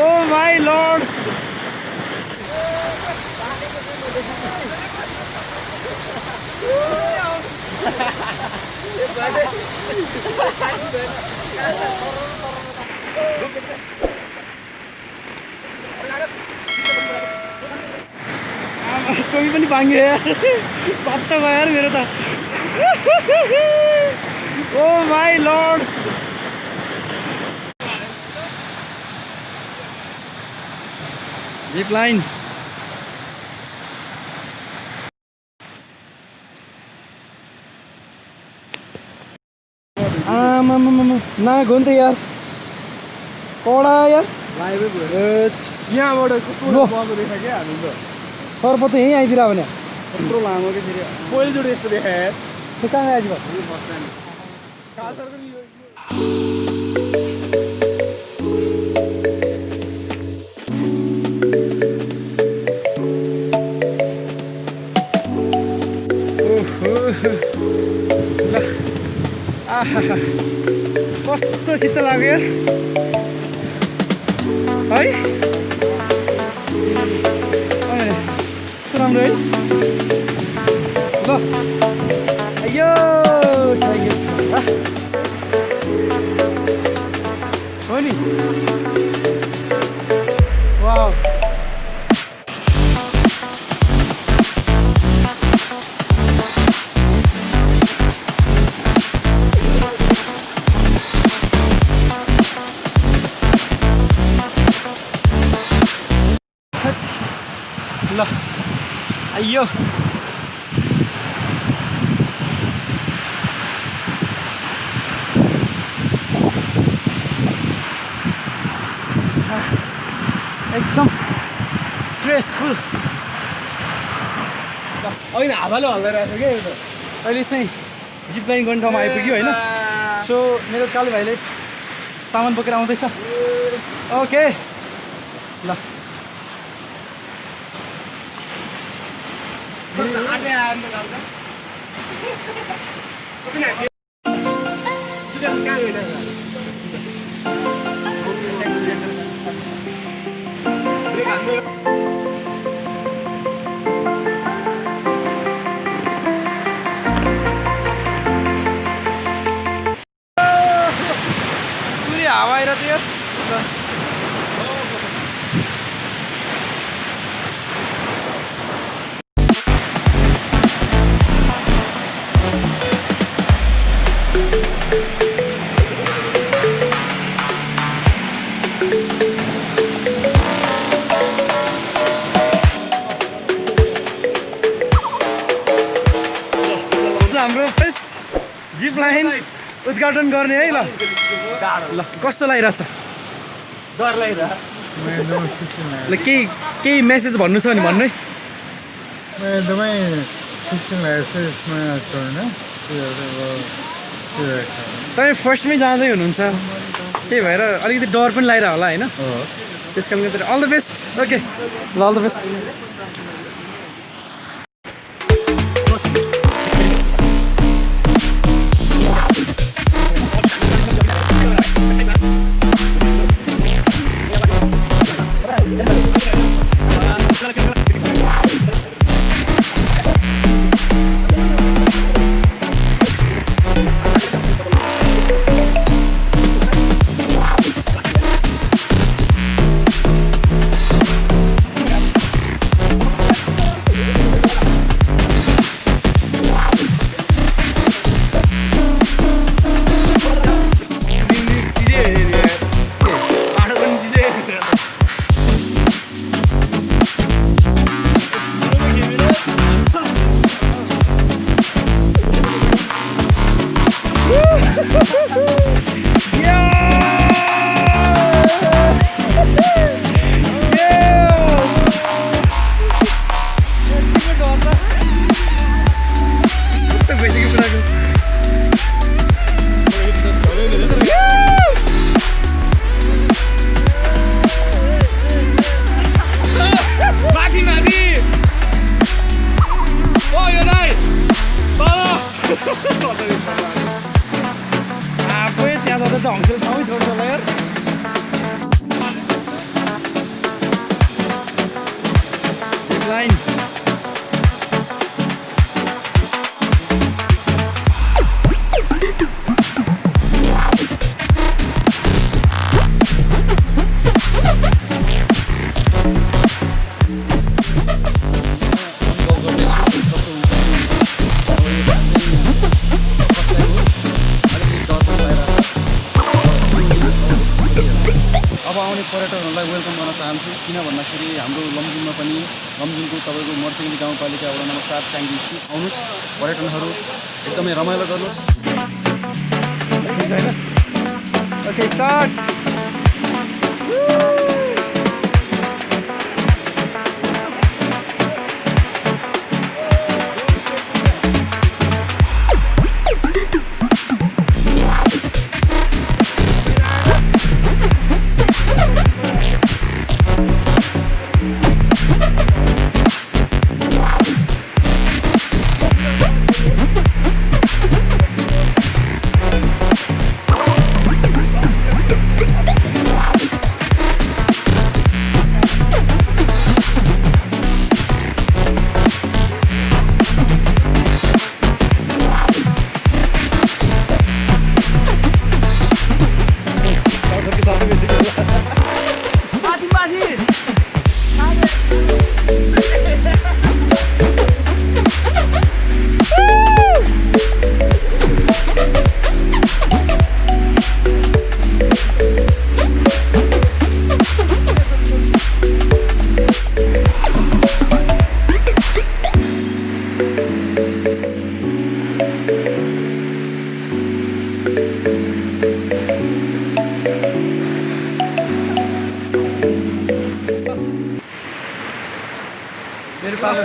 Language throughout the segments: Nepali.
Oh my lord! कोही पनि भाङ्यो यार पत्ता भयो यार मेरो त ओ माई लर्ड जिप लाइन ना गो नि त यार कडा यार यहाँबाट सर्प त यहीँ आइदिएर भने यत्रो लामो कि फेरि पहिलोचोटि यस्तो देखाए त्यो कहाँ आइज भयो ल आहा कस्तो शीतल लाग्यो यार है राम्रो है ल अयो हो नि वाउ ल अयो एकदम स्ट्रेसफुल अहिले हावाले हल्दै रहेछ क्या यो त अहिले चाहिँ जिप लाइन गर्ने ठाउँमा आइपुग्यो होइन सो मेरो कालु भाइले सामान बोकेर आउँदैछ ओके ल पुरै हावा आइरहेको थियो हाम्रो फर्स्ट जिप लाइन उद्घाटन गर्ने है ल ल कस्तो लागिरहेछ डर लागिरहेछ ल केही मेसेज भन्नु छ भने भन्नु है एकदमै खुसी लागेको छ यसमा चढ्न तपाईँ फर्स्टमै जाँदै हुनुहुन्छ त्यही भएर अलिकति डर पनि लागिरह होला होइन त्यस कारणले गर्दा अल द बेस्ट ओके ल अल द बेस्ट पर्यटकहरूलाई वेलकम गर्न चाहन्छु किन भन्दाखेरि हाम्रो लमजुङमा पनि लमजुङको तपाईँको मर्सिङ गाउँपालिका वडा नम्बर 4 साङ्गे आउनुहोस् पर्यटनहरू एकदमै रमाइलो गर्नुहोस् okay start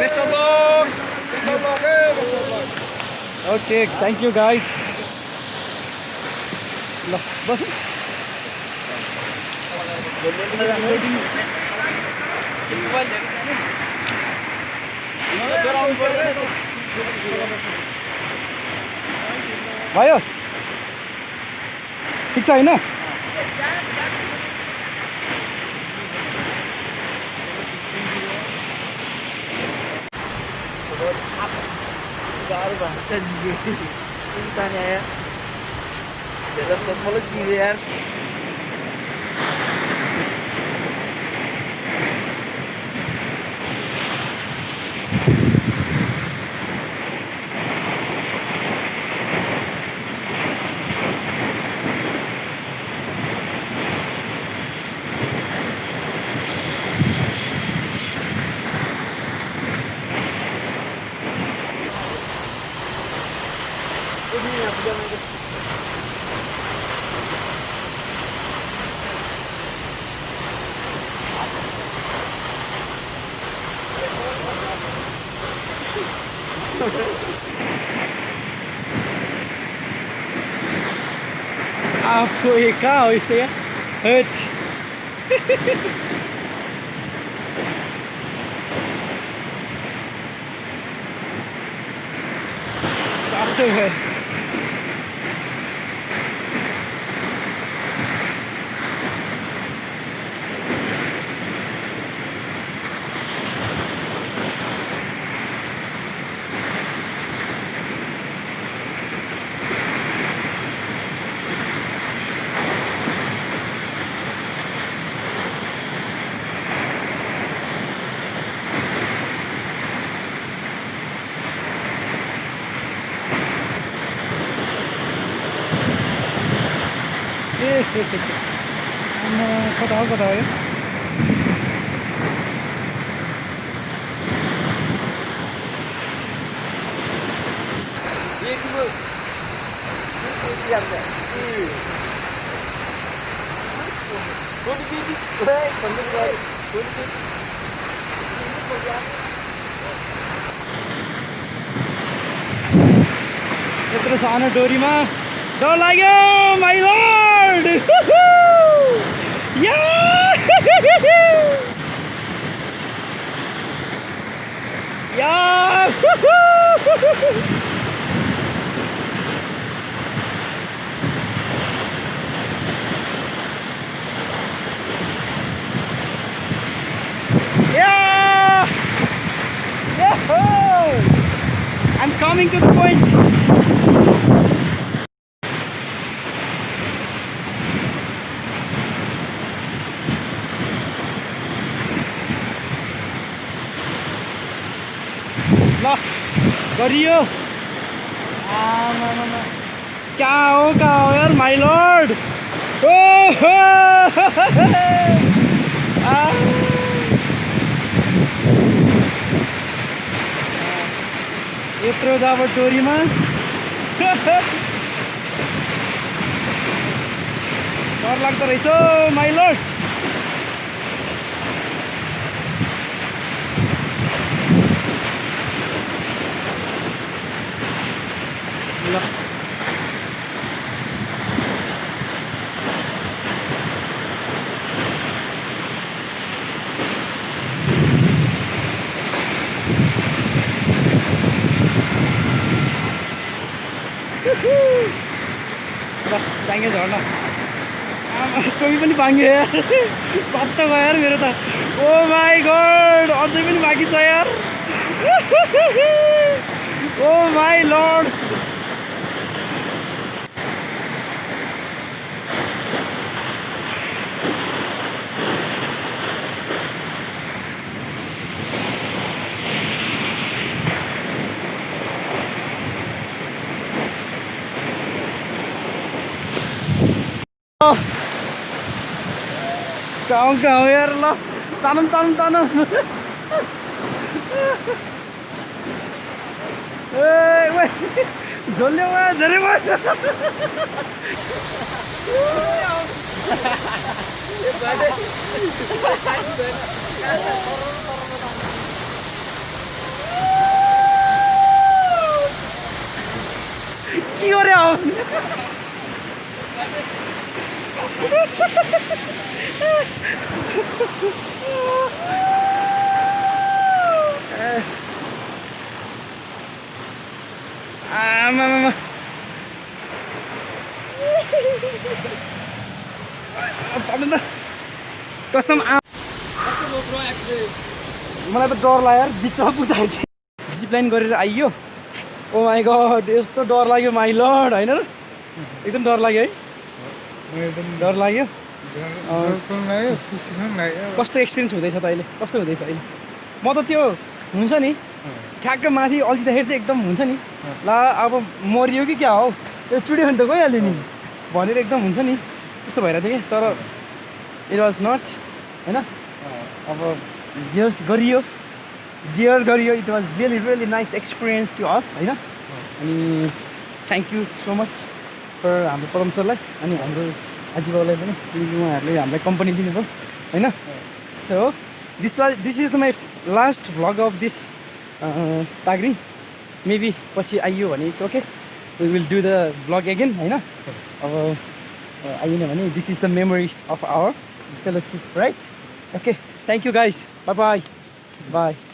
Best of luck! Okay thank you guys ल बस भयो ठिक छ होइन Baru banget anjir. Ini tanya ya. Dalam teknologi ya. आपको ये कहाँ हो यस्तो या हट बाटो है कता हो यो यत्रो सानो डोरीमा डर लाग्यो my lord yeah yeah I'm coming to the point. ल गरियो क्या हो यार माई लॉर्ड यत्रो जब डोरीमा डर लाग्दो रहेछ माइ लर्ड ल साङ्गे झर्न टोपी पनि भाङ्यो यार सत्त गयो यार मेरो त ओ माई गॉड अझै पनि बाँकी छ यार ओ माई लर्ड गाउँ गाउँ यार ल तानौँ तानौँ तानौँ ए झोल्यो झरे के गरे हो आमा कसम मलाई त डर लाग्यो यार बिचमा पुग्दाखेरि जिपलाइन गरेर आइयो ओ माई गॉड यस्तो डर लाग्यो माई लर्ड होइन र एकदम डर लाग्यो है डर लाग्यो कस्तो एक्सपिरियन्स हुँदैछ त अहिले कस्तो हुँदैछ अहिले म त त्यो हुन्छ नि ठ्याक्क माथि अल्छिँदाखेरि चाहिँ एकदम हुन्छ नि ला अब मरियो कि क्या हो त्यो चुड्यो भने त गइहाल्यो नि भनेर एकदम हुन्छ नि त्यस्तो भइरहेको थियो कि तर इट वाज नट होइन अब डियर्स गरियो it was really really nice experience to us होइन अनि thank you so much for हाम्रो पदम सरलाई अनि हाम्रो आजीबाउलाई पनि उहाँहरूले हामीलाई कम्पनी दिनुभयो होइन so this is the my last vlog of this तागरिङ मेबी पछि आइयो भने it's okay we will do the vlog again होइन अब आइएन भने this is the memory of our fellowship right okay thank you guys bye by